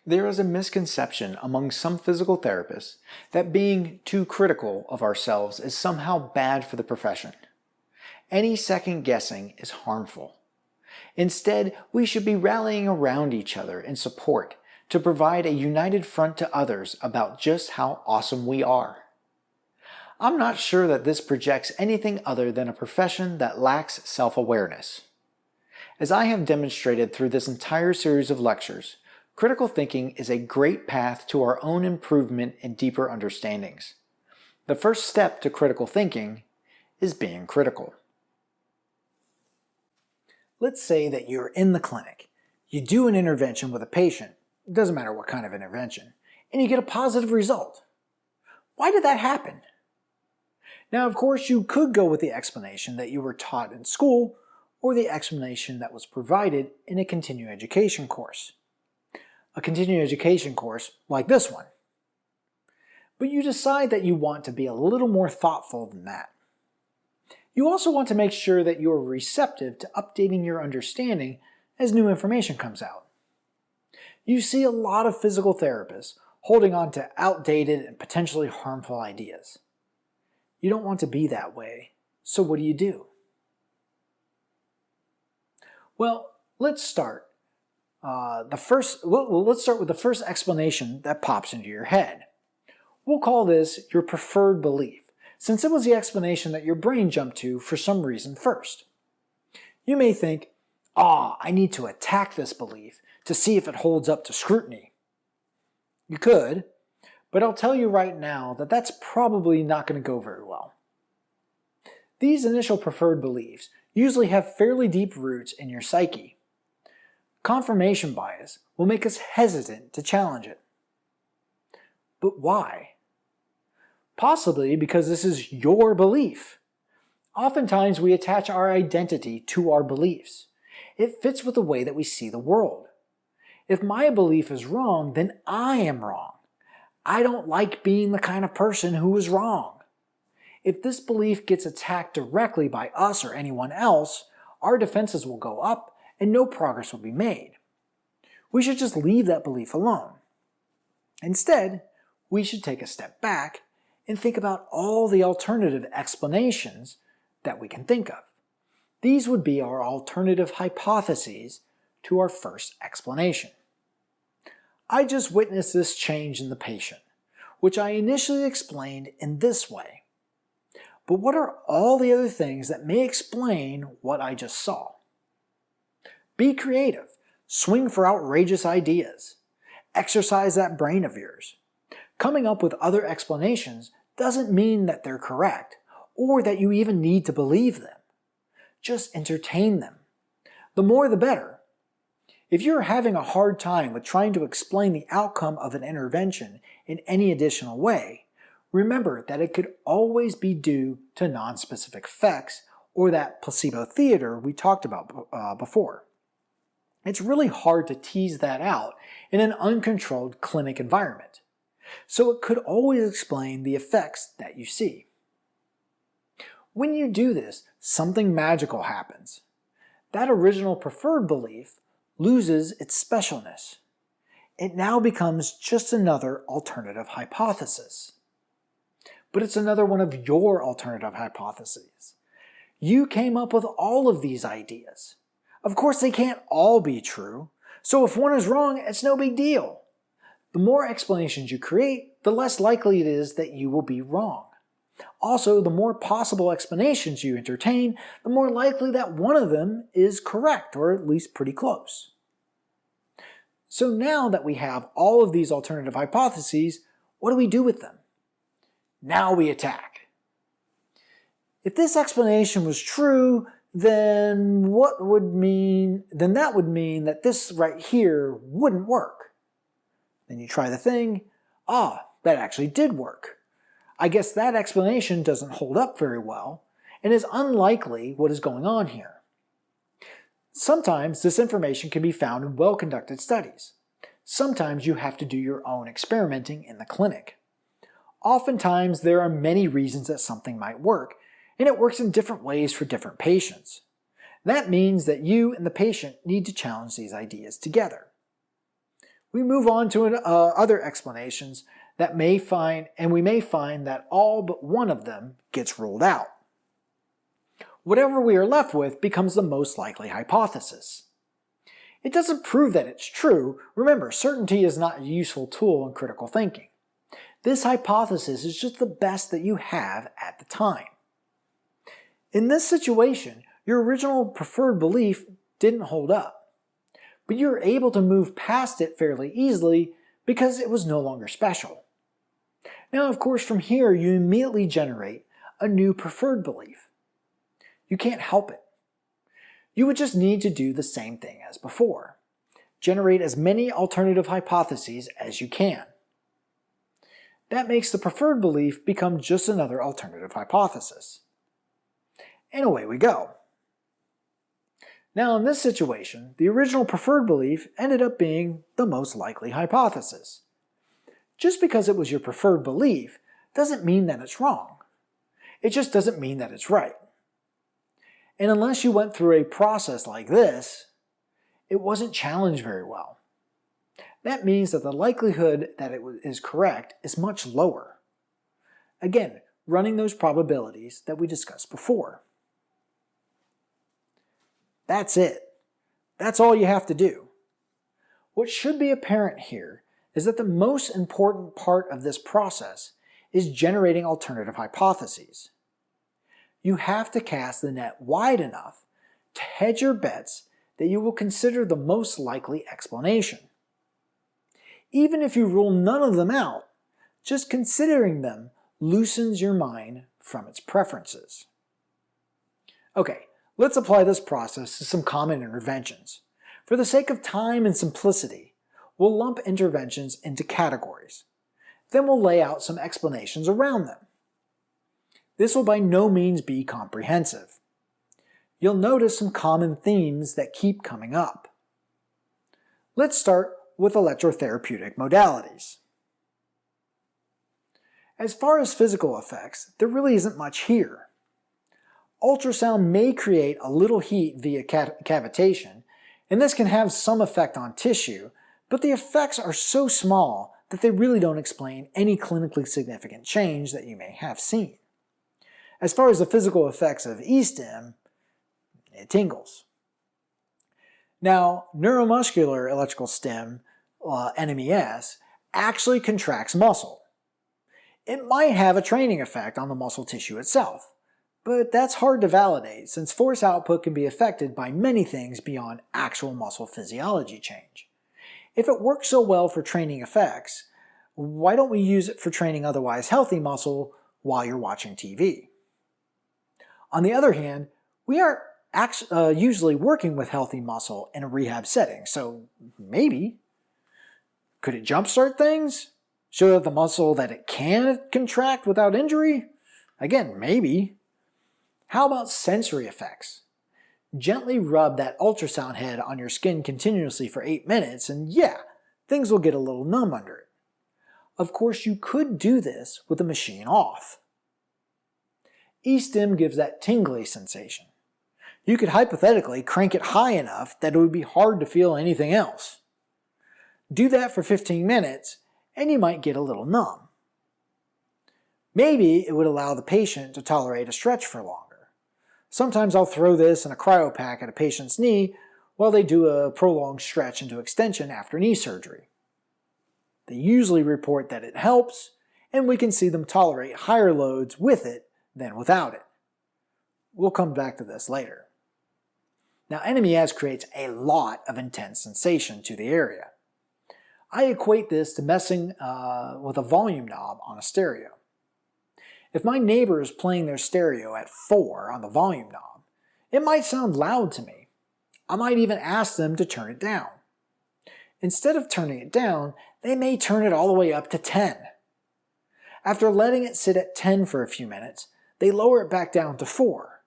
There is a misconception among some physical therapists that being too critical of ourselves is somehow bad for the profession. Any second guessing is harmful. Instead, we should be rallying around each other in support to provide a united front to others about just how awesome we are. I'm not sure that this projects anything other than a profession that lacks self-awareness. As I have demonstrated through this entire series of lectures, critical thinking is a great path to our own improvement and deeper understandings. The first step to critical thinking is being critical. Let's say that you're in the clinic. You do an intervention with a patient, it doesn't matter what kind of intervention, and you get a positive result. Why did that happen? Now, of course, you could go with the explanation that you were taught in school or the explanation that was provided in a continuing education course. A continuing education course like this one. But you decide that you want to be a little more thoughtful than that. You also want to make sure that you are receptive to updating your understanding as new information comes out. You see a lot of physical therapists holding on to outdated and potentially harmful ideas. You don't want to be that way, so what do? Well, let's start. Let's start with the first explanation that pops into your head. We'll call this your preferred belief, since it was the explanation that your brain jumped to for some reason first. You may think, I need to attack this belief to see if it holds up to scrutiny. You could, but I'll tell you right now that that's probably not going to go very well. These initial preferred beliefs usually have fairly deep roots in your psyche. Confirmation bias will make us hesitant to challenge it. But why? Possibly because this is your belief. Oftentimes we attach our identity to our beliefs. It fits with the way that we see the world. If my belief is wrong, then I am wrong. I don't like being the kind of person who is wrong. If this belief gets attacked directly by us or anyone else, our defenses will go up and no progress will be made. We should just leave that belief alone. Instead, we should take a step back and think about all the alternative explanations that we can think of. These would be our alternative hypotheses to our first explanation. I just witnessed this change in the patient, which I initially explained in this way. But what are all the other things that may explain what I just saw? Be creative. Swing for outrageous ideas. Exercise that brain of yours. Coming up with other explanations doesn't mean that they're correct or that you even need to believe them. Just entertain them. The more the better. If you're having a hard time with trying to explain the outcome of an intervention in any additional way, remember that it could always be due to nonspecific effects or that placebo theater we talked about before. It's really hard to tease that out in an uncontrolled clinic environment. So it could always explain the effects that you see. When you do this, something magical happens. That original preferred belief loses its specialness. It now becomes just another alternative hypothesis. But it's another one of your alternative hypotheses. You came up with all of these ideas. Of course, they can't all be true, so if one is wrong, it's no big deal. The more explanations you create, the less likely it is that you will be wrong. Also, the more possible explanations you entertain, the more likely that one of them is correct, or at least pretty close. So now that we have all of these alternative hypotheses, what do we do with them? Now we attack. If this explanation was true, then that would mean that this right here wouldn't work. Then you try the thing, that actually did work. I guess that explanation doesn't hold up very well and is unlikely what is going on here. Sometimes this information can be found in well-conducted studies. Sometimes you have to do your own experimenting in the clinic. Oftentimes there are many reasons that something might work, and it works in different ways for different patients. That means that you and the patient need to challenge these ideas together. we move on to other explanations that we may find that all but one of them gets ruled out. Whatever we are left with becomes the most likely hypothesis. It doesn't prove that it's true. Remember, certainty is not a useful tool in critical thinking. This hypothesis is just the best that you have at the time. In this situation, your original preferred belief didn't hold up, but you were able to move past it fairly easily because it was no longer special. Now, of course, from here you immediately generate a new preferred belief. You can't help it. You would just need to do the same thing as before. Generate as many alternative hypotheses as you can. That makes the preferred belief become just another alternative hypothesis. And away we go. Now in this situation, the original preferred belief ended up being the most likely hypothesis. Just because it was your preferred belief doesn't mean that it's wrong. It just doesn't mean that it's right. And unless you went through a process like this, it wasn't challenged very well. That means that the likelihood that it is correct is much lower. Again, running those probabilities that we discussed before. That's it. That's all you have to do. What should be apparent here is that the most important part of this process is generating alternative hypotheses. You have to cast the net wide enough to hedge your bets that you will consider the most likely explanation. Even if you rule none of them out, just considering them loosens your mind from its preferences. Okay, let's apply this process to some common interventions. For the sake of time and simplicity, we'll lump interventions into categories. Then we'll lay out some explanations around them. This will by no means be comprehensive. You'll notice some common themes that keep coming up. Let's start with electrotherapeutic modalities. As far as physical effects, there really isn't much here. Ultrasound may create a little heat via cavitation, and this can have some effect on tissue, but the effects are so small that they really don't explain any clinically significant change that you may have seen. As far as the physical effects of e-stim, it tingles. Now, neuromuscular electrical stim, NMES, actually contracts muscle. It might have a training effect on the muscle tissue itself, but that's hard to validate since force output can be affected by many things beyond actual muscle physiology change. If it works so well for training effects, why don't we use it for training otherwise healthy muscle while you're watching TV? On the other hand, we aren't usually working with healthy muscle in a rehab setting, so maybe. Could it jumpstart things? Show that the muscle that it can contract without injury? Again, maybe. How about sensory effects? Gently rub that ultrasound head on your skin continuously for 8 minutes and yeah, things will get a little numb under it. Of course, you could do this with the machine off. E-stim gives that tingly sensation. You could hypothetically crank it high enough that it would be hard to feel anything else. Do that for 15 minutes and you might get a little numb. Maybe it would allow the patient to tolerate a stretch for longer. Sometimes I'll throw this in a cryo pack at a patient's knee while they do a prolonged stretch into extension after knee surgery. They usually report that it helps, and we can see them tolerate higher loads with it than without it. We'll come back to this later. Now, NMES creates a lot of intense sensation to the area. I equate this to messing with a volume knob on a stereo. If my neighbor is playing their stereo at 4 on the volume knob, it might sound loud to me. I might even ask them to turn it down. Instead of turning it down, they may turn it all the way up to 10. After letting it sit at 10 for a few minutes, they lower it back down to 4.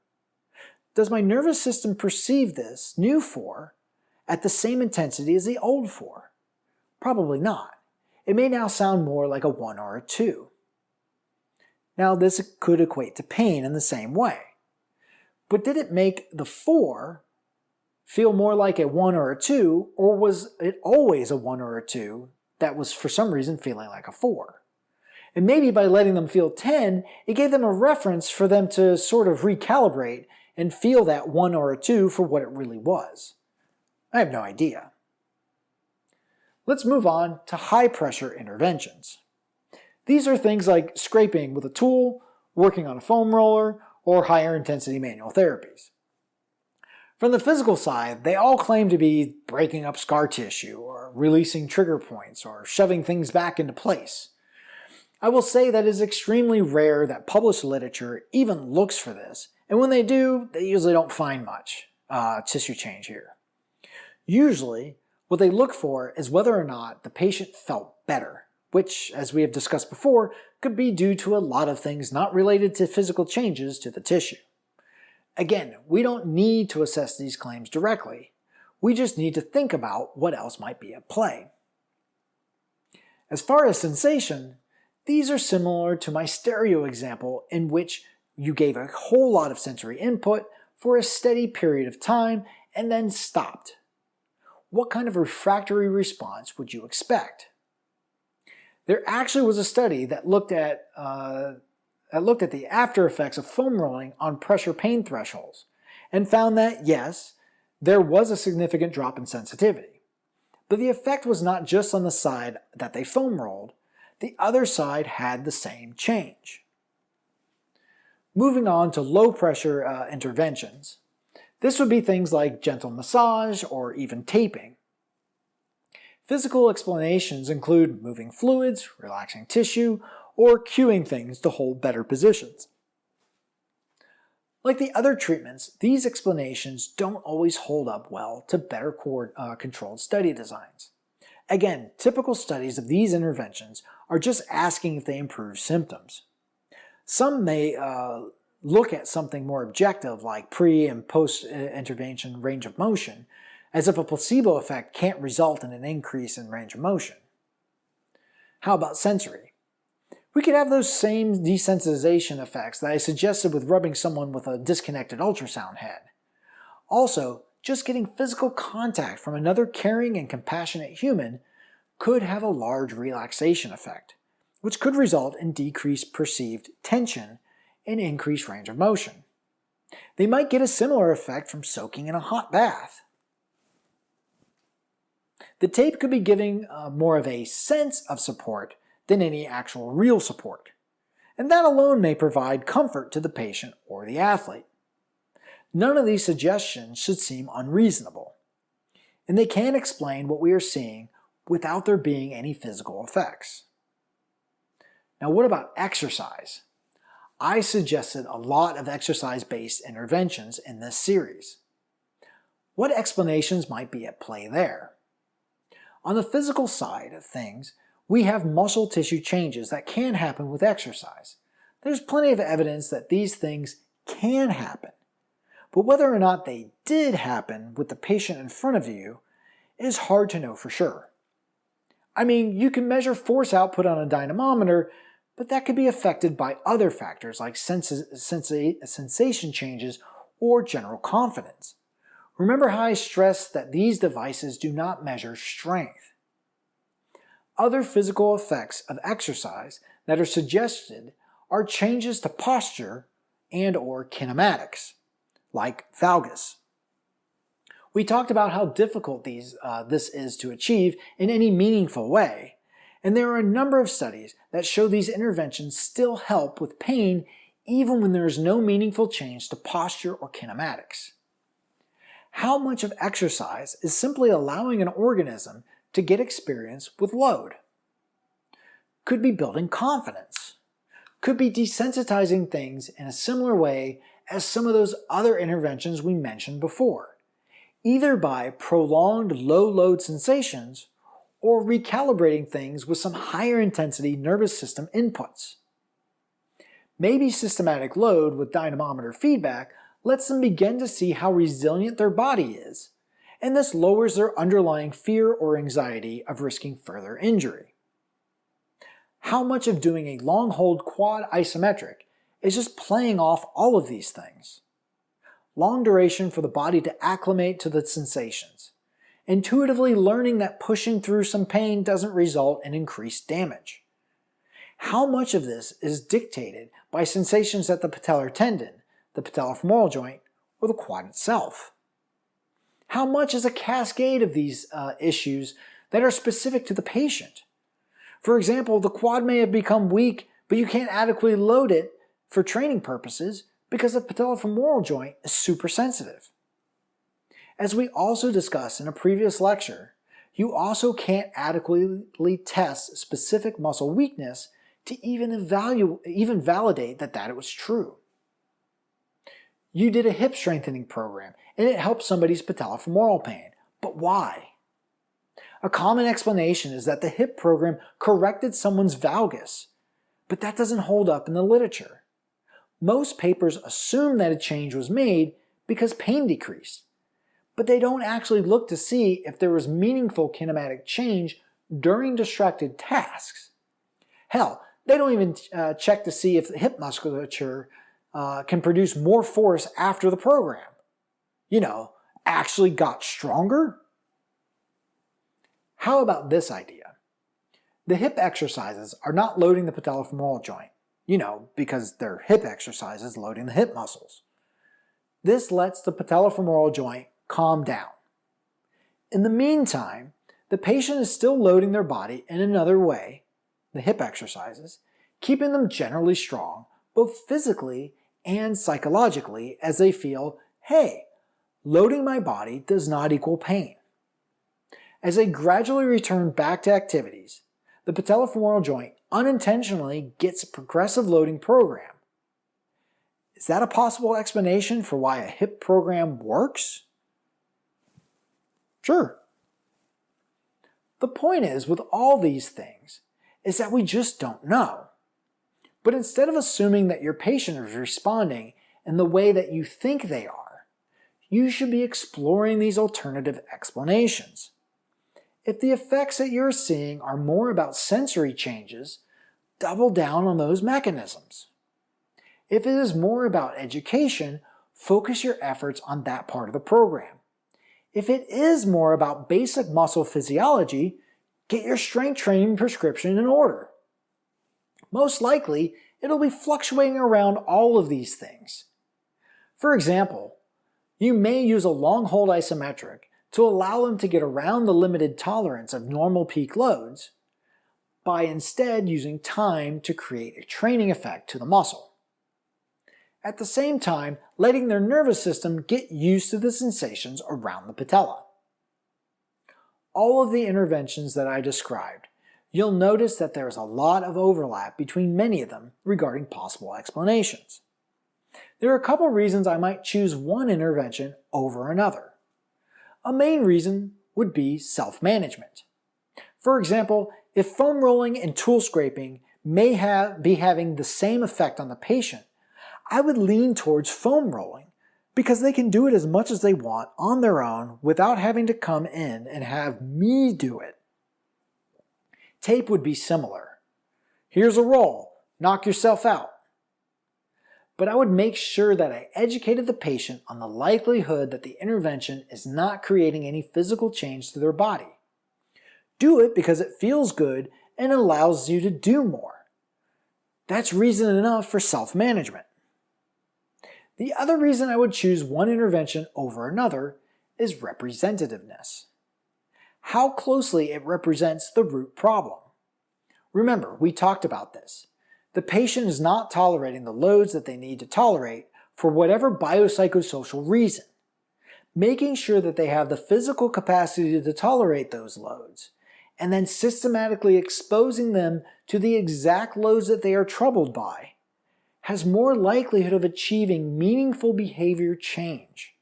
Does my nervous system perceive this new 4 at the same intensity as the old 4? Probably not. It may now sound more like a 1 or a 2. Now this could equate to pain in the same way. But did it make the 4 feel more like a 1 or a 2, or was it always a 1 or a 2 that was for some reason feeling like a 4? And maybe by letting them feel 10, it gave them a reference for them to sort of recalibrate and feel that 1 or a 2 for what it really was. I have no idea. Let's move on to high pressure interventions. These are things like scraping with a tool, working on a foam roller, or higher intensity manual therapies. From the physical side, they all claim to be breaking up scar tissue, or releasing trigger points, or shoving things back into place. I will say that it is extremely rare that published literature even looks for this, and when they do, they usually don't find much tissue change here. Usually, what they look for is whether or not the patient felt better, which, as we have discussed before, could be due to a lot of things not related to physical changes to the tissue. Again, we don't need to assess these claims directly. We just need to think about what else might be at play. As far as sensation, these are similar to my stereo example in which you gave a whole lot of sensory input for a steady period of time and then stopped. What kind of refractory response would you expect? There actually was a study that looked at the after effects of foam rolling on pressure pain thresholds and found that, yes, there was a significant drop in sensitivity. But the effect was not just on the side that they foam rolled, the other side had the same change. Moving on to low pressure interventions. This would be things like gentle massage or even taping. Physical explanations include moving fluids, relaxing tissue, or cueing things to hold better positions. Like the other treatments, these explanations don't always hold up well to better controlled study designs. Again, typical studies of these interventions are just asking if they improve symptoms. Some may look at something more objective like pre- and post-intervention range of motion, as if a placebo effect can't result in an increase in range of motion. How about sensory? We could have those same desensitization effects that I suggested with rubbing someone with a disconnected ultrasound head. Also, just getting physical contact from another caring and compassionate human could have a large relaxation effect, which could result in decreased perceived tension and increased range of motion. They might get a similar effect from soaking in a hot bath. The tape could be giving more of a sense of support than any actual real support, and that alone may provide comfort to the patient or the athlete. None of these suggestions should seem unreasonable, and they can explain what we are seeing without there being any physical effects. Now, what about exercise? I suggested a lot of exercise-based interventions in this series. What explanations might be at play there? On the physical side of things, we have muscle tissue changes that can happen with exercise. There's plenty of evidence that these things can happen, but whether or not they did happen with the patient in front of you is hard to know for sure. I mean, you can measure force output on a dynamometer, but that could be affected by other factors like sensation changes or general confidence. Remember how I stressed that these devices do not measure strength. Other physical effects of exercise that are suggested are changes to posture and/or kinematics, like valgus. We talked about how difficult this is to achieve in any meaningful way, and there are a number of studies that show these interventions still help with pain even when there is no meaningful change to posture or kinematics. How much of exercise is simply allowing an organism to get experience with load? Could be building confidence. Could be desensitizing things in a similar way as some of those other interventions we mentioned before, either by prolonged low load sensations or recalibrating things with some higher intensity nervous system inputs. Maybe systematic load with dynamometer feedback lets them begin to see how resilient their body is, and this lowers their underlying fear or anxiety of risking further injury. How much of doing a long hold quad isometric is just playing off all of these things? long duration for the body to acclimate to the sensations, intuitively learning that pushing through some pain doesn't result in increased damage. How much of this is dictated by sensations at the patellar tendon, the patellofemoral joint, or the quad itself? How much is a cascade of these issues that are specific to the patient? For example, the quad may have become weak, but you can't adequately load it for training purposes because the patellofemoral joint is super sensitive. As we also discussed in a previous lecture, you also can't adequately test specific muscle weakness to even validate that it was true. You did a hip strengthening program and it helped somebody's patellofemoral pain, but why? A common explanation is that the hip program corrected someone's valgus, but that doesn't hold up in the literature. Most papers assume that a change was made because pain decreased, but they don't actually look to see if there was meaningful kinematic change during distracted tasks. Hell, they don't even check to see if the hip musculature can produce more force after the program. Actually got stronger? How about this idea? The hip exercises are not loading the patellofemoral joint, because they're hip exercises loading the hip muscles. This lets the patellofemoral joint calm down. In the meantime, the patient is still loading their body in another way, the hip exercises, keeping them generally strong, both physically and psychologically, as they feel, hey, loading my body does not equal pain. As they gradually return back to activities, the patellofemoral joint unintentionally gets a progressive loading program. Is that a possible explanation for why a hip program works? Sure. The point is, with all these things, is that we just don't know. But instead of assuming that your patient is responding in the way that you think they are, you should be exploring these alternative explanations. If the effects that you're seeing are more about sensory changes, double down on those mechanisms. If it is more about education, focus your efforts on that part of the program. If it is more about basic muscle physiology, get your strength training prescription in order. Most likely, it'll be fluctuating around all of these things. For example, you may use a long hold isometric to allow them to get around the limited tolerance of normal peak loads by instead using time to create a training effect to the muscle. At the same time, letting their nervous system get used to the sensations around the patella. All of the interventions that I described, you'll notice that there is a lot of overlap between many of them regarding possible explanations. There are a couple reasons I might choose one intervention over another. A main reason would be self-management. For example, if foam rolling and tool scraping may be having the same effect on the patient, I would lean towards foam rolling because they can do it as much as they want on their own without having to come in and have me do it. Tape would be similar. Here's a roll, knock yourself out. But I would make sure that I educated the patient on the likelihood that the intervention is not creating any physical change to their body. Do it because it feels good and allows you to do more. That's reason enough for self-management. The other reason I would choose one intervention over another is representativeness. How closely it represents the root problem. Remember, we talked about this. The patient is not tolerating the loads that they need to tolerate for whatever biopsychosocial reason. Making sure that they have the physical capacity to tolerate those loads, and then systematically exposing them to the exact loads that they are troubled by, has more likelihood of achieving meaningful behavior change.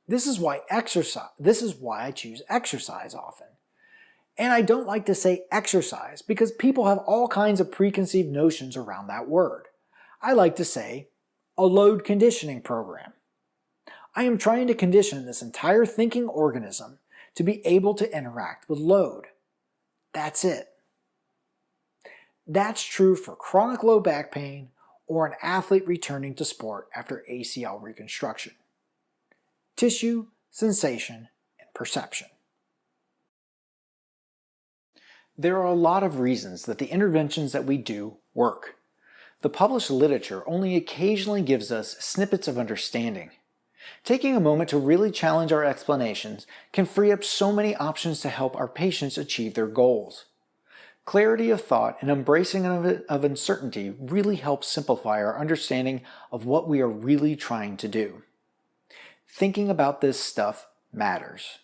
This is why I choose exercise often. And I don't like to say exercise because people have all kinds of preconceived notions around that word. I like to say a load conditioning program. I am trying to condition this entire thinking organism to be able to interact with load. That's it. That's true for chronic low back pain or an athlete returning to sport after ACL reconstruction. tissue, sensation, and perception. There are a lot of reasons that the interventions that we do work. The published literature only occasionally gives us snippets of understanding. Taking a moment to really challenge our explanations can free up so many options to help our patients achieve their goals. Clarity of thought and embracing of uncertainty really helps simplify our understanding of what we are really trying to do. Thinking about this stuff matters.